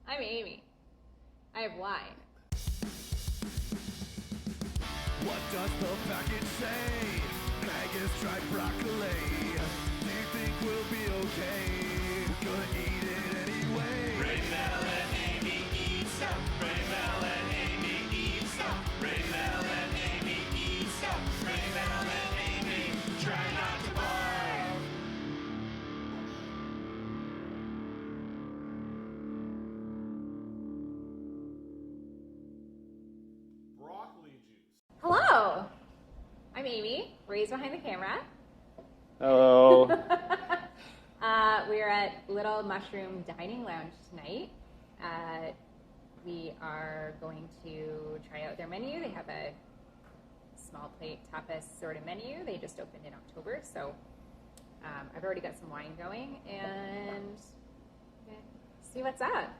I'm Amy. I have wine. What does the package say? Magus tried broccoli. Do you think we'll be okay? We're gonna eat it anyway. Reymel and Amy eat stuff. Reymel and Amy eat stuff. Reymel and Amy eat stuff. Reymel and Amy try not to barf. Broccoli juice. Hello. I'm Amy, raised behind the camera. Hello. We're at Little Mushroom Dining Lounge tonight. We are going to try out their menu. They have a small plate tapas sort of menu. They just opened in October, so I've already got some wine going and see what's up.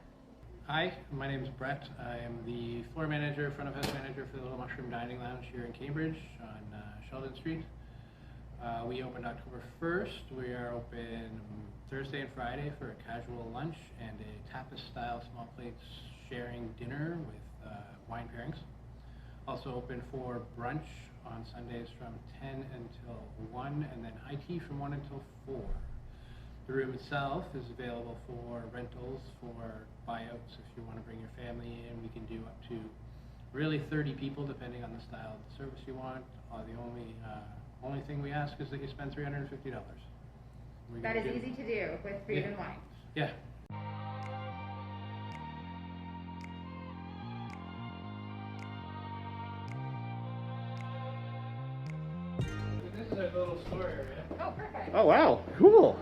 Hi, my name is Brett. I am the floor manager, front of house manager for the Little Mushroom Dining Lounge here in Cambridge on Sheldon Street. We opened October 1st. We are open Thursday and Friday for a casual lunch and a tapas style small plates sharing dinner with wine pairings. Also open for brunch on Sundays from 10 until 1 and then high tea from 1 until 4. The room itself is available for rentals, for buyouts. If you want to bring your family in, we can do up to really 30 people depending on the style of the service you want. The only thing we ask is that you spend $350. That is easy to do with food and wine. Yeah. This is our little store area. Oh, perfect. Oh wow, cool.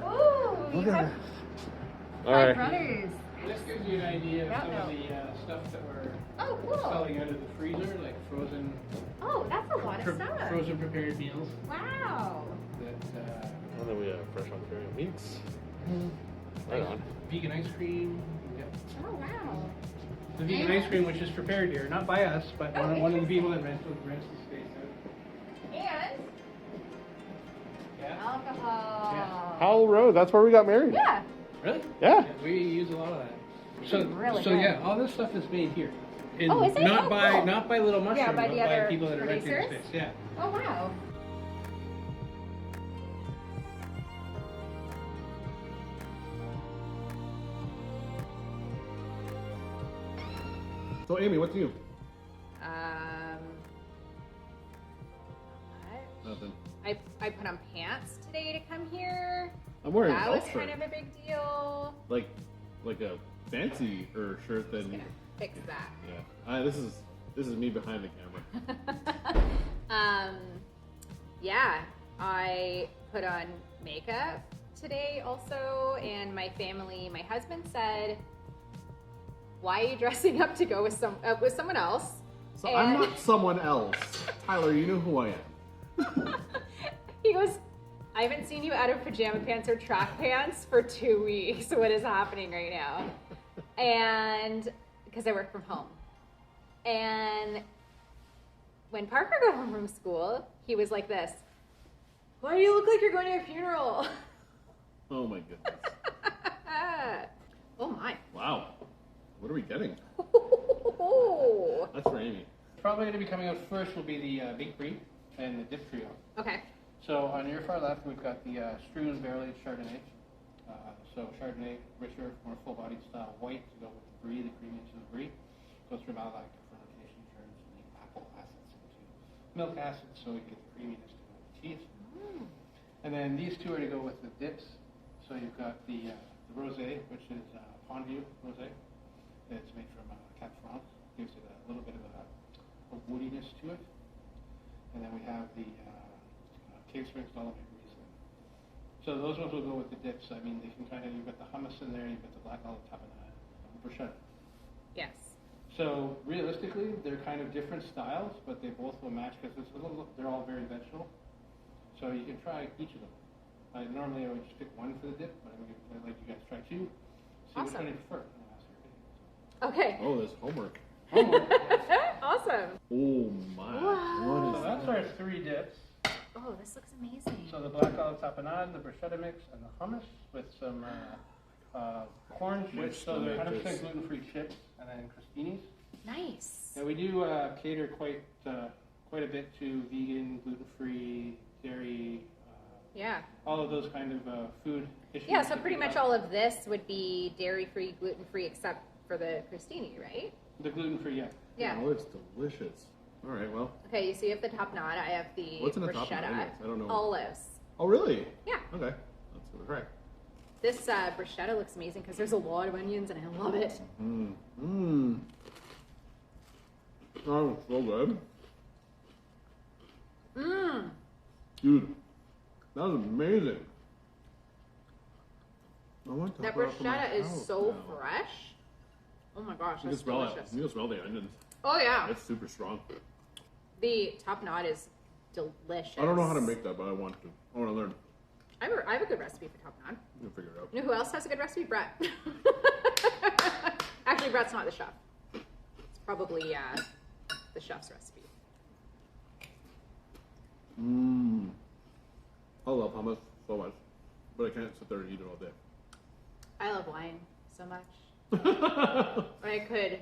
Ooh, you have All right. runners. This gives you an idea of Yeah, some no. of the stuff that we're Oh, cool. selling out of the freezer, like frozen Oh, that's a lot of stuff. frozen prepared meals. Wow. That And then we have fresh on the meats. Right on. vegan ice cream. Yep. Oh, wow. The vegan ice cream, which is prepared here, not by us, but Oh, one of the people that interesting. rents the space out. And Yeah. alcohol. Howell Road, that's where we got married. Yeah. Really? Yeah. We use a lot of that. So, Really so good. yeah, all this stuff is made here. And Oh, is it? Not Oh, by cool. not by Little Mushroom, Yeah, by but the by other people that are renting the producers? space. Yeah. Oh, wow. So Amy, what's new? Nothing. I put on pants today to come here. I'm wearing That an was outfit. kind of a big deal. like a fancy shirt Just than. gonna fix that. Yeah. This is me behind the camera. Yeah, I put on makeup today also, and my husband said, "Why are you dressing up to go with someone else?" So I'm not someone else. Tyler, you know who I am. He goes, "I haven't seen you out of pajama pants or track pants for 2 weeks. What is happening right now?" And because I work from home. And when Parker got home from school, he was like this, "Why do you look like you're going to a funeral?" Oh my goodness. Oh my. Wow. What are we getting? That's for Amy. Probably going to be coming out first will be the Big Brie and the Dip Trio. Okay. So on your far left, we've got the Struan barrel-aged Chardonnay. So Chardonnay, richer, more full-bodied style white to go with the brie, the creaminess of the brie. Goes through malolactic fermentation, turns the apple acids into milk acids, so you get the creaminess to go with the cheese. And then these two are to go with the dips. So you've got the rosé, which is Pondview rosé. It's made from Cat France. Gives it a little bit of a woodiness to it. And then we have the Cave Springs Dolomite Riesling. So those ones will go with the dips. I mean, they can kind of, you've got the hummus in there, you've got the black olive tapenade, bruschetta. Yes. So realistically, they're kind of different styles, but they both will match because they're all very vegetable. So you can try each of them. Normally I would just pick one for the dip, but I'd like you guys to try two. See which one you prefer. And I'll ask your opinion. Okay. Oh, there's homework. Awesome. Oh my. Wow. What So is that's our three dips. Oh, this looks amazing. So the black olive tapenade, the bruschetta mix, and the hummus with some corn My chips, so they're stomach 100% is- gluten-free chips, and then crostinis. Nice. And we do cater quite a bit to vegan, gluten-free, dairy, Yeah. all of those kind of food issues. Yeah, so that pretty we much have. all of this would be dairy-free, gluten-free, except for the crostini, right? The gluten-free, yeah. Yeah. Oh, it's delicious. All right, well. Okay, you see, you have the top knot. I have the What's in the top knot bruschetta. anyways? I don't know. Olives. Oh, really? Yeah. Okay. Let's give it a try. This bruschetta looks amazing because there's a lot of onions and I love it. Mmm. Oh, so good. Mmm. Dude, that was amazing. I want to That top it off for my bruschetta is house so now. fresh. Oh my gosh, You can that's smell it. delicious. You can smell the onions. Oh yeah. It's super strong. The top knot is delicious. I don't know how to make that, but I want to. I want to learn. I have a good recipe for top knot. I'm gonna figure it out. You know who else has a good recipe? Brett. Actually, Brett's not the chef. It's probably the chef's recipe. Mmm. I love hummus so much, but I can't sit there and eat it all day. I love wine so much. I could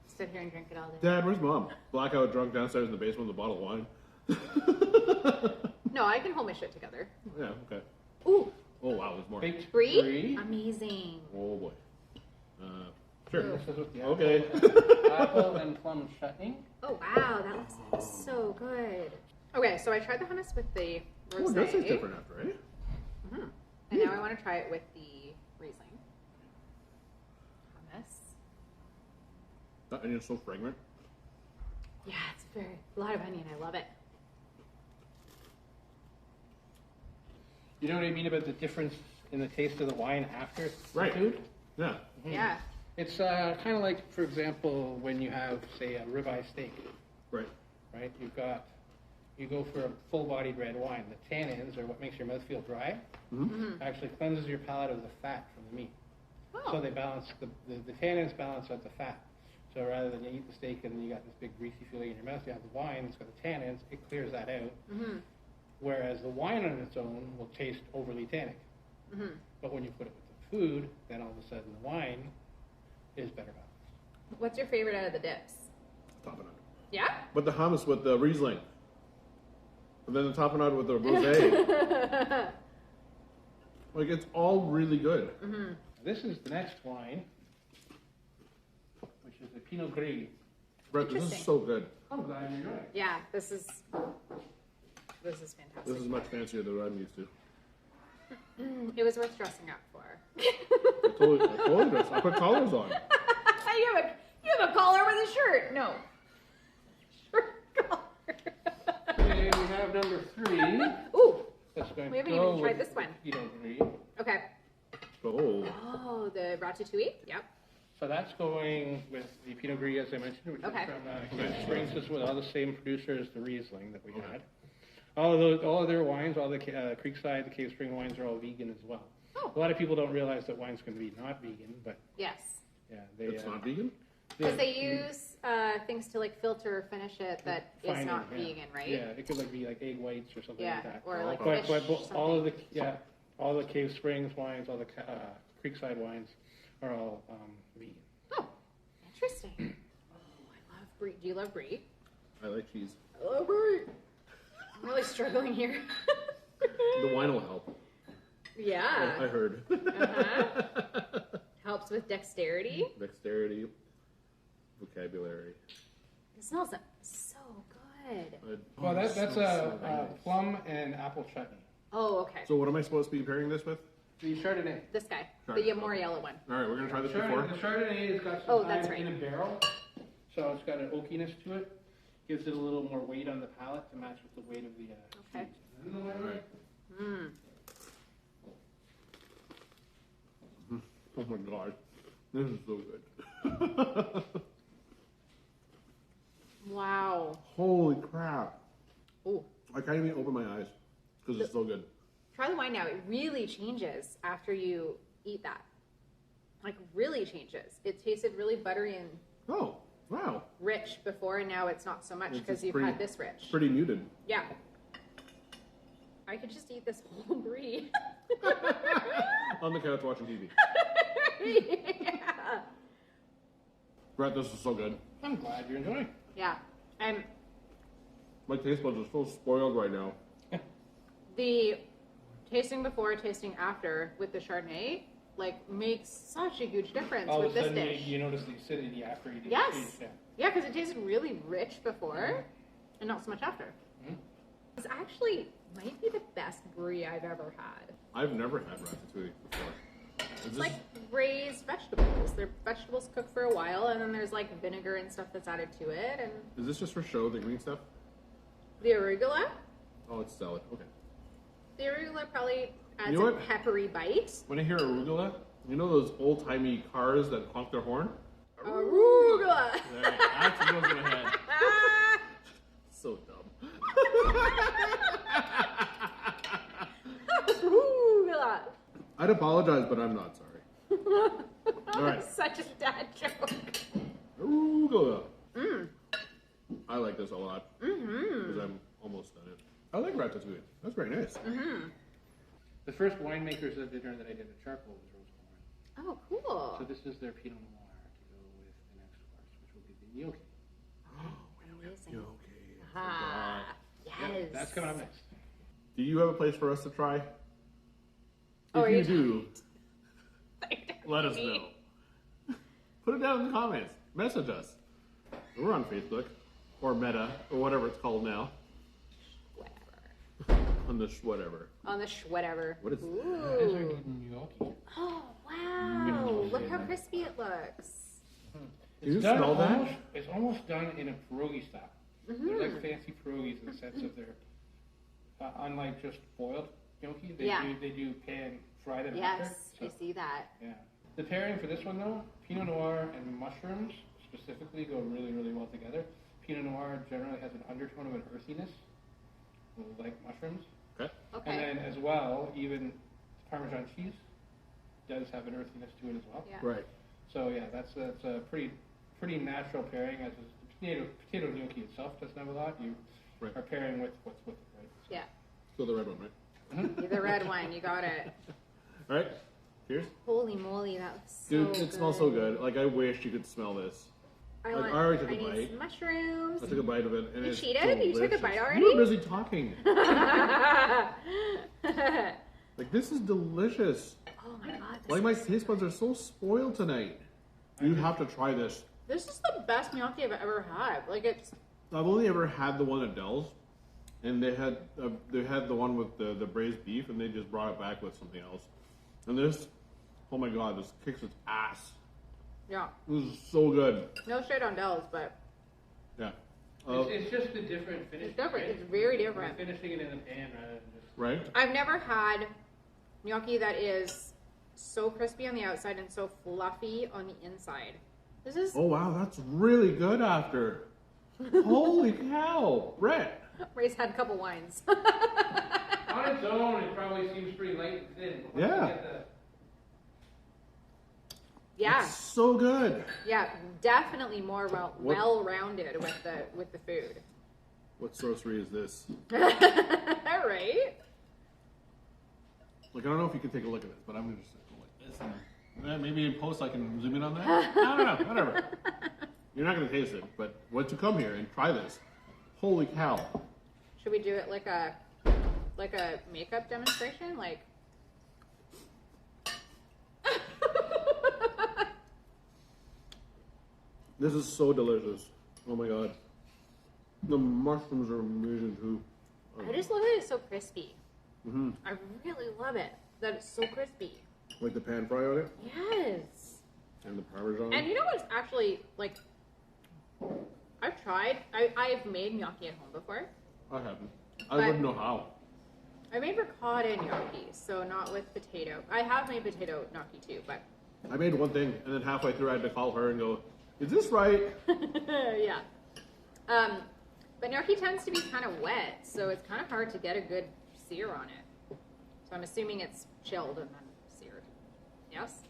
sit here and drink it all day. Dad, where's Mom? Blackout drunk downstairs in the basement with a bottle of wine. No, I can hold my shit together. Yeah, okay. Ooh, Oh, wow, there's more. Baked brie? Amazing. Oh, boy. Sure. Ooh. This is with the Okay. apple and plum chutney. Oh wow, that looks so good. Okay, so I tried the hummus with the rosé. Oh, it does taste different after, eh? Mhm. And now I want to try it with the Riesling. Hummus. That onion's so fragrant. Yeah, it's a lot of onion. I love it. You know what I mean about the difference in the taste of the wine after Right. the food? Yeah. Yeah. It's kind of like, for example, when you have, say, a ribeye steak, Right. right? You go for a full-bodied red wine. The tannins, or what makes your mouth feel dry, actually cleanses your palate of the fat from the meat. Oh. So they balance, the tannins balance out the fat. So rather than you eat the steak and then you got this big greasy feeling in your mouth, you have the wine, it's got the tannins, it clears that out. Mhm. Whereas the wine on its own will taste overly tannic. Mhm. But when you put it with the food, then all of a sudden the wine is better balanced. What's your favorite out of the dips? Tapenade. Yeah. But the hummus with the Riesling. And then the tapenade with the rosé. Like, it's all really good. This is the next wine, which is the Pinot Gris. Brett, this is Interesting. so good. I'm glad you enjoy it. Yeah, this is fantastic. This is much fancier than what I'm used to. It was worth dressing up for. I totally dressed. I put collars on. you have a collar with a shirt. No. Shirt collar. Okay, we have number 3. Ooh. That's going We to haven't go even tried with this one. Pinot Gris. Okay. Oh. Oh, the ratatouille. Yep. So that's going with the Pinot Gris, as I mentioned, which Okay. is from Cave Springs. This is with all the same producer as the Riesling that we had. All of their wines, all the Creekside, the Cave Spring wines are all vegan as well. Oh. A lot of people don't realize that wine's going to be not vegan, but Yes. yeah, they It's not vegan? Because they use things to like filter or finish it that is Fine, not yeah. vegan, right? Yeah, it could be like egg whites or something Yeah, like that. or like Oh. fish. But all of something. all the Cave Springs wines, all the Creekside wines are all vegan. Oh, interesting. Oh, I love brie. Do you love brie? I like cheese. I love brie. I'm really struggling here. The wine will help. Yeah. I heard. Uh-huh. Helps with dexterity. Dexterity, vocabulary. It smells so good. Well, that's smells a so nice. plum and apple chutney. Oh, okay. So what am I supposed to be pairing this with? The Chardonnay. This guy, Sorry. the more yellow one. All right, we're gonna try this The before. Chardonnay has got Oh, some that's time in right. a barrel, so it's got an oakiness to it. Gives it a little more weight on the palate to match with the weight of the Okay. cheese. And then All right. Mm. Oh my god, this is so good. Wow. Holy crap! Ooh. I can't even open my eyes because it's so good. Try the wine now. It really changes after you eat that. Like, really changes. It tasted really buttery and Oh, wow! rich before, and now it's not so much It's because just you've pretty- had this rich. It's pretty muted. Yeah. I could just eat this whole brie. On the couch watching TV. yeah. Brett, this is so good. I'm glad you're enjoying. Yeah. And My taste buds are so spoiled right now. the tasting before, tasting after with the Chardonnay, like, makes such a huge difference All with of a this sudden, dish. you notice the acidity after you did Yes. the cheese. Yeah, because it tasted really rich before and not so much after. Mhm. This actually might be the best brie I've ever had. I've never had ratatouille before. Is It's this, like braised vegetables. They're vegetables cooked for a while, and then there's like vinegar and stuff that's added to it, and is this just for show, the green stuff? the arugula. Oh, it's salad. Okay. The arugula probably adds You know a what? peppery bite. When I hear arugula, you know those old-timey cars that honk their horn? Arugula. There, that's what goes in my head. So dumb. Arugula. I'd apologize, but I'm not sorry. All right. Such a dad joke. Arugula. Mm. I like this a lot Mm-hmm. because I'm almost done it. I like ratatouille. That's very nice. Mm-hmm. The first winemakers of dinner that I did at Charcoal was Rose Wine. Oh, cool. So this is their Pinot Noir to go with the next course, which will be the gnocchi. Amazing. Okay. Ah, yes. Yep, that's coming up next. Do you have a place for us to try? Oh, are If you you do, let us know. Put it down in the comments. Message us. We're on Facebook or Meta or whatever it's called now. Whatever. On the whatever. On the whatever. What is that? These are Ooh. gnocchi. Oh, wow. Look how crispy it looks. Can you done smell that? almost, it's almost done in a pierogi style. They're like fancy pierogies in the sense of they're, unlike just boiled gnocchi, Yeah. they do pan fry them after. Yes, So, I see that. yeah. The pairing for this one though, Pinot Noir and mushrooms specifically go really, really well together. Pinot Noir generally has an undertone of an earthiness, like mushrooms. Okay. Okay. And then as well, even Parmesan cheese does have an earthiness to it as well. Yeah. Right. So yeah, that's a pretty natural pairing. As the potato gnocchi itself doesn't have a lot. You Right. are pairing with what's with it, right? Yeah. Still the red one, right? The red wine, you got it. All right. Cheers. Holy moly, that was so Dude, good. it smells so good. Like, I wish you could smell this. I Like, want, I already took a need bite. some mushrooms. I took a bite of it, and You it's cheated? You took a delicious. bite You were already? busy talking. Like, this is delicious. Oh my god. Like, my taste buds are so spoiled tonight. You have to try this. This is the best gnocchi I've ever had. Like, it's I've only ever had the one at Dell's, and they had the one with the braised beef, and they just brought it back with something else. And this, oh my god, this kicks its ass. yeah. This is so good. No shade on Dell's, but Yeah. It's just a different finish. it's different. right? It's very You're different. finishing it in the pan rather than just. Right? I've never had gnocchi that is so crispy on the outside and so fluffy on the inside. This is Oh wow, that's really good after. Holy cow, Brett. Ray's had a couple wines. On its own, it probably seems pretty light and thin. But once you Yeah. get the- yeah. It's so good. Yeah, definitely more What- well-rounded with the food. What sorcery is this? Right? Like, I don't know if you can take a look at this, but I'm gonna just go like this. And maybe in post I can zoom in on that. I don't know, whatever. You're not gonna taste it, but once you come here and try this, holy cow. Should we do it like a makeup demonstration? Like This is so delicious. Oh my god. The mushrooms are amazing too. I just love that it's so crispy. Mm-hmm. I really love it that it's so crispy. Like the pan fry on it Yes. and the parmesan. And you know what's actually like I've made gnocchi at home before. I haven't. I But- wouldn't know how. I made ricotta gnocchi, so not with potato. I have made potato gnocchi too, but I made one thing, and then halfway through I had to call her and go, "Is this right?" yeah. But gnocchi tends to be kind of wet, so it's kind of hard to get a good sear on it. So I'm assuming it's chilled and then seared. Yes?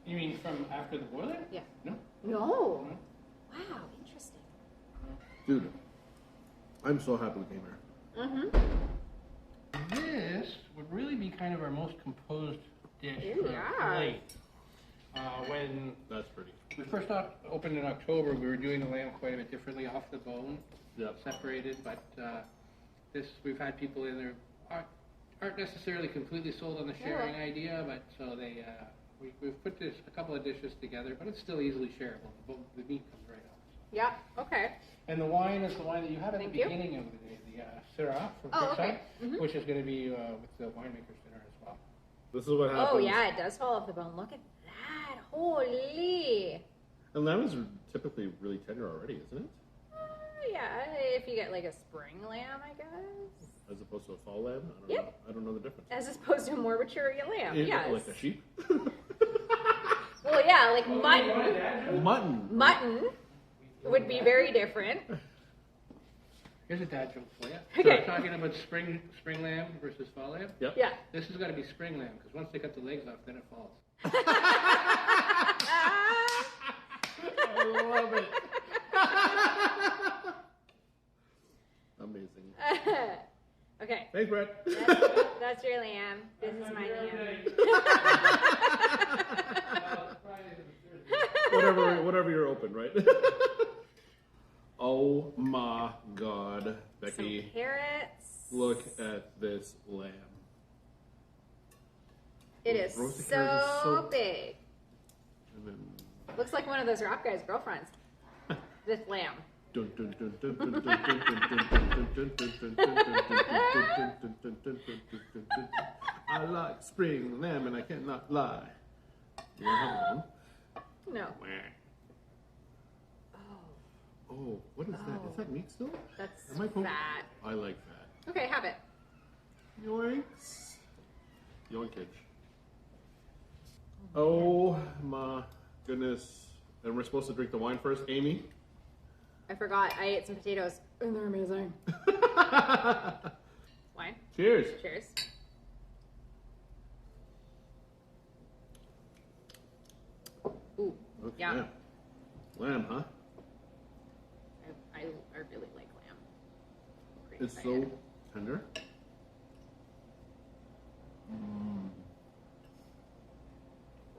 You mean from after the boiler? Yeah. No. No. Wow, interesting. Dude, I'm so happy we came here. Mm-hmm. This would really be kind of our most composed dish Ooh, for yeah. a plate. When That's pretty. we first opened in October, we were doing the lamb quite a bit differently, off the bone, Yep. separated. But we've had people in there aren't necessarily completely sold on the sharing idea, but so they we've put a couple of dishes together, but it's still easily shareable. The meat comes right off. Yeah. Okay. And the wine is the wine that you have at Thank the you. beginning of the day, the Syrah from Oh, Creekside, okay. which is going to be with the winemaker's dinner as well. This is what happens. Oh yeah, it does fall off the bone. Look at that. Holy. And lamb is typically really tender already, isn't it? Yeah, if you get like a spring lamb, I guess. As opposed to a fall lamb? I don't Yep. know. I don't know the difference. As opposed to a more mature lamb. Yes. Like a sheep? Well, yeah, like mutton. Mutton. Mutton would be very different. Here's a dad joke for you. Okay. So we're talking about spring lamb versus fall lamb. Yep. Yeah. This has got to be spring lamb because once they cut the legs off, then it falls. I love it. Amazing. Okay. Thanks, Brett. That's your lamb. This is my lamb. whatever you're open, right? Oh my God, Becky. Some carrots. Look at this lamb. It is Roasted carrot is so so- big. And then Looks like one of those rap guys' girlfriends. This lamb. dun, dun, dun, dun, dun, dun, dun, dun, dun, dun, dun, dun, dun, dun, dun, dun, dun, dun, dun. I like spring lamb and I cannot lie. You want to have one? No. Oh. Oh, what is that? Is that meat still? That's Am I poking- fat. I like that. Okay, have it. Yoinks. Yoinkage. Oh my goodness. And we're supposed to drink the wine first, Amy? I forgot. I ate some potatoes. And they're amazing. Wine. Cheers. Cheers. Ooh. Okay. Yeah. Lamb, huh? I really like lamb. Pretty It's excited. so tender.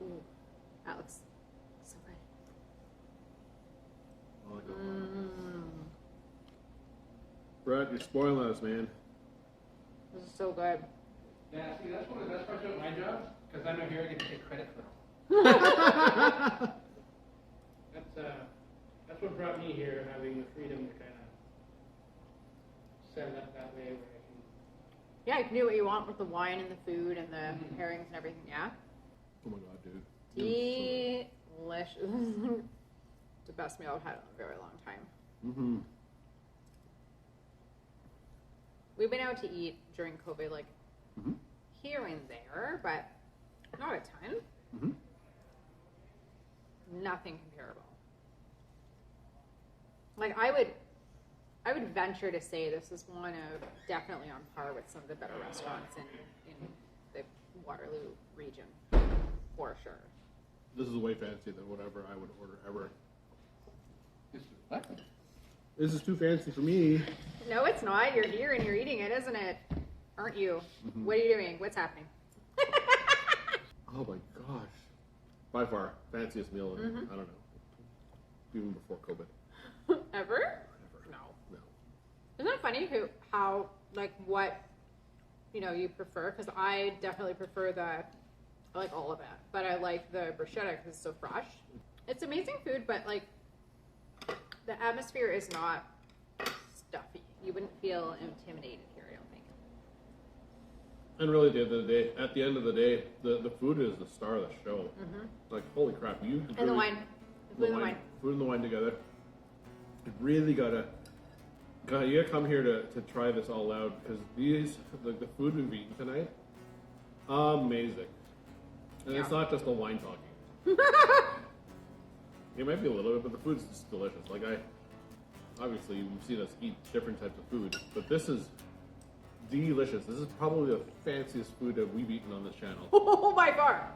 Ooh, that looks so good. I like that one. Brett, you're spoiling us, man. This is so good. Yeah, see, that's one of the best parts about my job because I'm not here. I get to take credit for it. That's what brought me here, having the freedom to kind of set it up that way where I can. Yeah, you can do what you want with the wine and the food and the pairings and everything. Yeah. Oh my God, dude. Delicious. The best meal I've had in a very long time. Mm-hmm. We've been out to eat during COVID, like Mhm. here and there, but not a ton. Mm-hmm. Nothing comparable. Like I would venture to say this is one of definitely on par with some of the better restaurants in the Waterloo region, for sure. This is way fancy than whatever I would order ever. This is what? This is too fancy for me. No, it's not. You're here and you're eating it, isn't it? Aren't you? Mm-hmm. What are you doing? What's happening? Oh my gosh. By far, fanciest meal in, Mm-hmm. I don't know, even before COVID. Ever? Ever. No. No. Isn't it funny how like what you prefer? Because I definitely prefer I like all of it, but I like the bruschetta because it's so fresh. It's amazing food, but like the atmosphere is not stuffy. You wouldn't feel intimidated here, I don't think. And really, at the end of the day, the food is the star of the show. Mm-hmm. Like, holy crap, you And really, the wine, the food and the wine. food and the wine together. You really you gotta come here to try this all out because the food we've eaten tonight, amazing. And it's Yeah. not just the wine talking. It might be a little bit, but the food's just delicious. Like obviously you've seen us eat different types of food, but this is delicious. This is probably the fanciest food that we've eaten on this channel. Oh, by far.